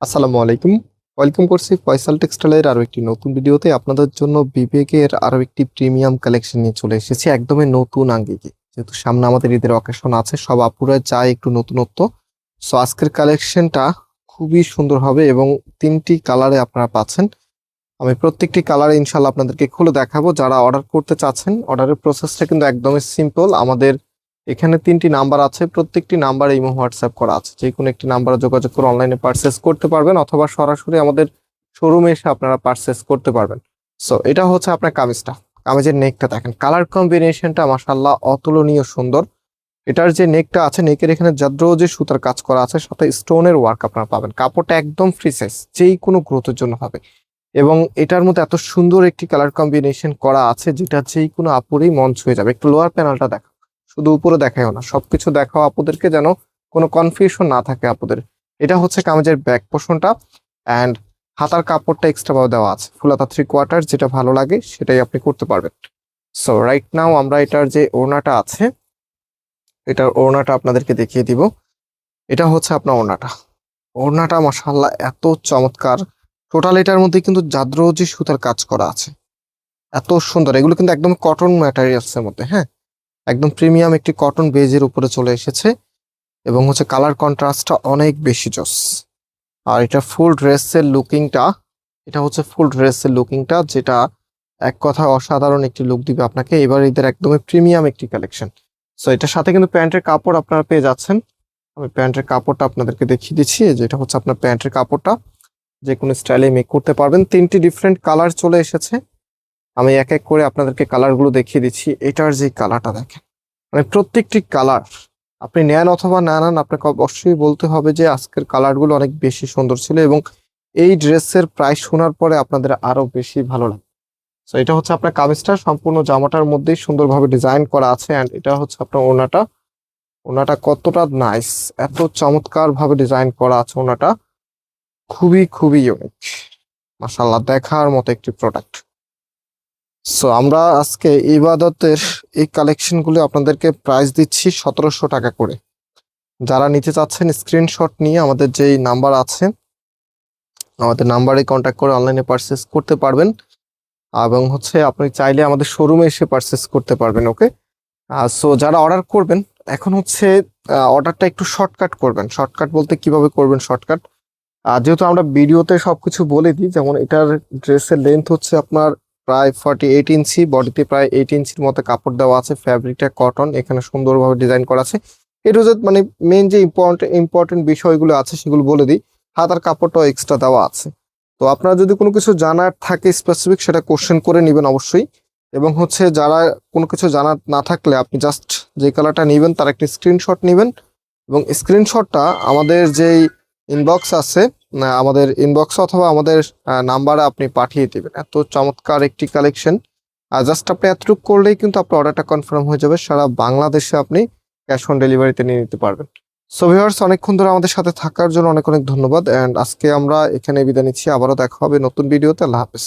আসসালামু আলাইকুম। ওয়েলকাম করছি ফয়সাল টেক্সটাইলের আরো একটি নতুন ভিডিওতে। আপনাদের জন্য বিবেকের আরো একটি প্রিমিয়াম কালেকশন নিয়ে চলে এসেছি একদমই নতুন আঙ্গিকে। যেহেতু সামনে আমাদের ঈদের অকেশন আছে, সব আপুরা চায় একটু নতুনত্ব। সো আজকের কালেকশনটা খুবই সুন্দর হবে এবং তিনটি কালারে আপনারা পাচ্ছেন। আমি প্রত্যেকটি কালারে ইনশাল্লাহ আপনাদেরকে খুলে দেখাবো। যারা অর্ডার করতে চাচ্ছেন, অর্ডারের প্রসেসটা কিন্তু একদমই সিম্পল। আমাদের এখানে তিনটি নাম্বার আছে, প্রত্যেকটি নাম্বারে ইমো হোয়াটসঅ্যাপ করা আছে। যে কোনো একটি নাম্বারে যোগাযোগ করে অনলাইনে পারচেস করতে পারবেন, অথবা সরাসরি আমাদের শোরুমে এসে আপনারা পারচেস করতে পারবেন। সো এটা হচ্ছে আপনার কামিজটা। কামিজের নেকটা দেখেন, কালার কম্বিনেশনটা মাশাআল্লাহ অতুলনীয় সুন্দর। এটার যে নেকটা আছে, নেকের এখানে জাদ্রোজি সুতার কাজ করা আছে, সাথে স্টোনের ওয়ার্ক আপনারা পাবেন। কাপড়টা একদম ফ্রি সাইজ, যেই কোনো গ্রোথের জন্য হবে। এবং এটার মধ্যে এত সুন্দর একটি কালার কম্বিনেশন করা আছে, যেটা যেই কোনো আপুরই মন ছুঁয়ে যাবে। একটু লোয়ার প্যানেলটা দেখো, শুধু উপরে দেখাও না, সবকিছু দেখাও আপুদেরকে, যেন কোনো কনফিউশন না থাকে আপুদের। এটা হচ্ছে কামিজের ব্যাক পোর্শনটা। অ্যান্ড হাতার কাপড়টা এক্সট্রা ভাবে দেওয়া আছে, ফুলাতা 3/4, যেটা ভালো লাগে সেটাই আপনি করতে পারবেন। সো রাইট নাও আমরা এটার যে ওড়নাটা আছে, এটার ওড়নাটা আপনাদেরকে দেখিয়ে দিব। এটা হচ্ছে আপনার ওড়নাটা। ওড়নাটা মাশাআল্লাহ এত চমৎকার। টোটাল এটার মধ্যে কিন্তু জাদ্রোজি সুতার কাজ করা আছে, এত সুন্দর। এগুলো কিন্তু একদম কটন ম্যাটেরিয়ালস এর মধ্যে, হ্যাঁ, একদম প্রিমিয়াম একটি কটন বেজের উপরে চলে এসেছে। এবং হচ্ছে কালার কন্ট্রাস্টটা অনেক বেশি জোস। আর এটা ফুল ড্রেসের লুকিংটা, এটা হচ্ছে ফুল ড্রেসের লুকিংটা, যেটা এক কথায় অসাধারণ একটি লুক দিবে আপনাকে। এবার এদের একদমই প্রিমিয়াম একটি কালেকশন। সো এটার সাথে কিন্তু প্যান্টের কাপড় আপনারা পেয়ে যাচ্ছেন। আমি প্যান্টের কাপড়টা আপনাদেরকে দেখিয়ে দিচ্ছি, যেটা হচ্ছে আপনার প্যান্টের কাপড়টা। যে কোনো স্টাইলে মেক করতে পারবেন। তিনটি ডিফারেন্ট কালার চলে এসেছে, আমি এক এক করে আপনাদেরকে কালারগুলো দেখিয়ে দিচ্ছি। এটার যে কালারটা দেখেন, মানে প্রত্যেকটি কালার আপনি নেন অথবা না নেন, আপনাকে অবশ্যই বলতে হবে যে আজকের কালারগুলো অনেক বেশি সুন্দর ছিল, এবং এই ড্রেসের প্রাইস শোনার পরে আপনাদের আরো বেশি ভালো লাগবে। তো এটা হচ্ছে আপনার কামিজটা, সম্পূর্ণ জামাটার মধ্যেই সুন্দরভাবে ডিজাইন করা আছে। অ্যান্ড এটা হচ্ছে আপনার ওড়নাটা। ওড়নাটা কতটা নাইস, এত চমৎকার ভাবে ডিজাইন করা আছে ওড়নাটা, খুবই খুবই ইউনিক। মাশাআল্লাহ, দেখার মতো একটি প্রোডাক্ট। সো আমরা আজকে ইবাদতের এই কালেকশনগুলো আপনাদেরকে প্রাইস দিচ্ছি 1700 টাকা করে। যারা নিতে চাচ্ছেন স্ক্রিনশট নিয়ে আমাদের যেই নাম্বার আছে, আমাদের নাম্বারে কন্ট্যাক্ট করে অনলাইনে পারচেস করতে পারবেন। এবং হচ্ছে আপনি চাইলে আমাদের শোরুমে এসে পারচেস করতে পারবেন। ওকে, সো যারা অর্ডার করবেন, এখন হচ্ছে অর্ডারটা একটু শর্টকাট করবেন। শর্টকাট বলতে কিভাবে করবেন শর্টকাট, যেহেতু আমরা ভিডিওতে সবকিছু বলে দিই। যেমন এটার ড্রেসের লেন্থ হচ্ছে আপনার প্রায় 48 ইঞ্চি, বডিতে প্রায় 8 ইঞ্চির মতো কাপড় দেওয়া আছে, ফ্যাব্রিকটা কটন, এখানে সুন্দরভাবে ডিজাইন করা আছে। এটা হচ্ছে মানে মেন যে ইম্পর্টেন্ট বিষয়গুলো আছে সেগুলো বলে দিই। হাতার কাপড়টাও এক্সট্রা দেওয়া আছে। তো আপনারা যদি কোনো কিছু জানার থাকে স্পেসিফিক, সেটা কোশ্চেন করে নেবেন অবশ্যই। এবং হচ্ছে যারা কোনো কিছু জানার না থাকলে, আপনি জাস্ট যে কালারটা নেবেন তার একটি স্ক্রিনশট নেবেন, এবং স্ক্রিনশটটা আমাদের যেই ইনবক্স আছে, আমাদের ইনবক্স অথবা আমাদের নাম্বারে আপনি পাঠিয়ে দিবেন। এত চমৎকার একটি কালেকশন। আর জাস্ট আপনি এতটুকু করলেই কিন্তু আপনার অর্ডারটা কনফার্ম হয়ে যাবে। সারা বাংলাদেশে আপনি ক্যাশ অন ডেলিভারিতে নিয়ে নিতে পারবেন। সো ভিউয়ার্স, অনেকক্ষণ ধরে আমাদের সাথে থাকার জন্য অনেক অনেক ধন্যবাদ। অ্যান্ড আজকে আমরা এখানে বিদায় নিচ্ছি। আবারও দেখা হবে নতুন ভিডিওতে। আল্লাহ হাফেজ।